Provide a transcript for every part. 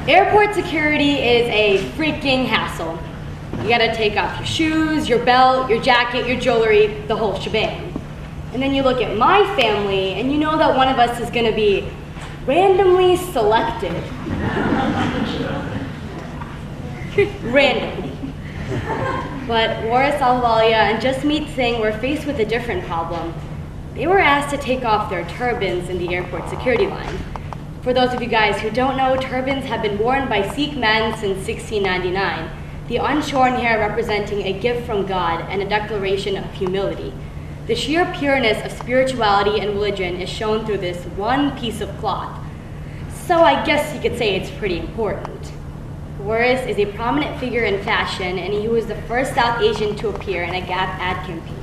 Airport security is a freaking hassle. You gotta take off your shoes, your belt, your jacket, your jewelry, the whole shebang. And then you look at my family and you know that one of us is gonna be randomly selected. Randomly. But Waris Ahluwalia and Jasmeet Singh were faced with a different problem. They were asked to take off their turbans in the airport security line. For those of you guys who don't know, turbans have been worn by Sikh men since 1699, the unshorn hair representing a gift from God and a declaration of humility. The sheer pureness of spirituality and religion is shown through this one piece of cloth. So I guess you could say it's pretty important. Waris is a prominent figure in fashion, and he was the first South Asian to appear in a Gap ad campaign.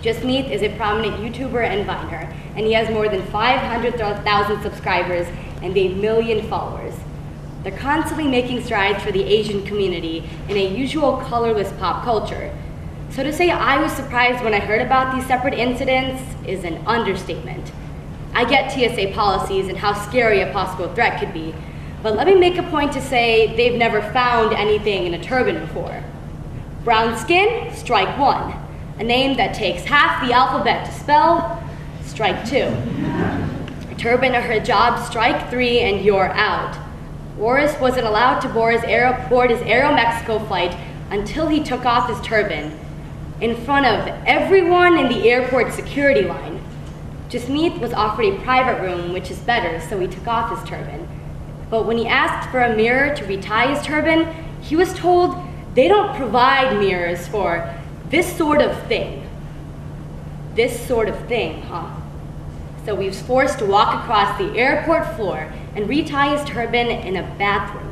Jasmeet is a prominent YouTuber and Viner, and he has more than 500,000 subscribers and 1 million followers. They're constantly making strides for the Asian community in a usual colorless pop culture. So to say I was surprised when I heard about these separate incidents is an understatement. I get TSA policies and how scary a possible threat could be, but let me make a point to say they've never found anything in a turban before. Brown skin, strike 1. A name that takes half the alphabet to spell, strike 2. A turban or hijab, strike 3, and you're out. Waris wasn't allowed to board his Aeromexico flight until he took off his turban in front of everyone in the airport security line. Jasmeet was offered a private room, which is better, so he took off his turban. But when he asked for a mirror to retie his turban, he was told they don't provide mirrors for this sort of thing. This sort of thing, huh? So he was forced to walk across the airport floor and retie his turban in a bathroom.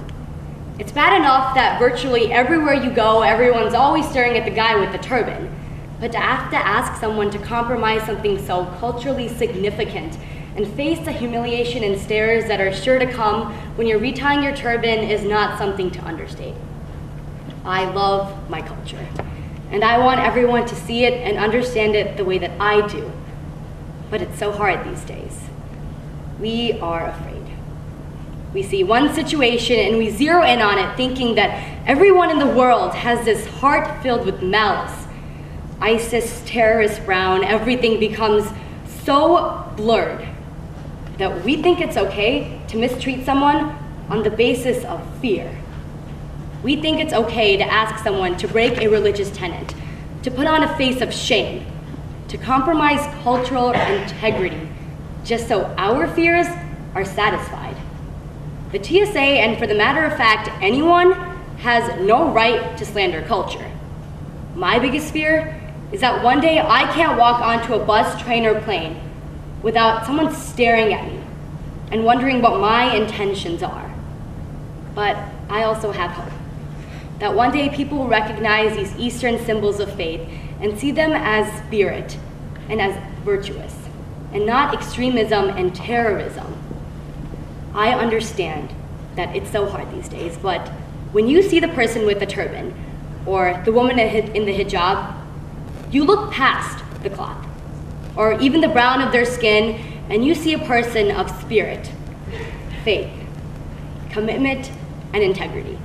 It's bad enough that virtually everywhere you go, everyone's always staring at the guy with the turban. But to have to ask someone to compromise something so culturally significant and face the humiliation and stares that are sure to come when you're retying your turban is not something to understate. I love my culture, and I want everyone to see it and understand it the way that I do. But it's so hard these days. We are afraid. We see one situation and we zero in on it thinking that everyone in the world has this heart filled with malice. ISIS, terrorist Brown, everything becomes so blurred that we think it's okay to mistreat someone on the basis of fear. We think it's okay to ask someone to break a religious tenet, to put on a face of shame, to compromise cultural integrity, just so our fears are satisfied. The TSA, and for the matter of fact, anyone, has no right to slander culture. My biggest fear is that one day I can't walk onto a bus, train, or plane without someone staring at me and wondering what my intentions are. But I also have hope that one day people will recognize these Eastern symbols of faith and see them as spirit and as virtuous, and not extremism and terrorism. I understand that it's so hard these days, but when you see the person with the turban or the woman in the hijab, you look past the cloth or even the brown of their skin, and you see a person of spirit, faith, commitment, and integrity.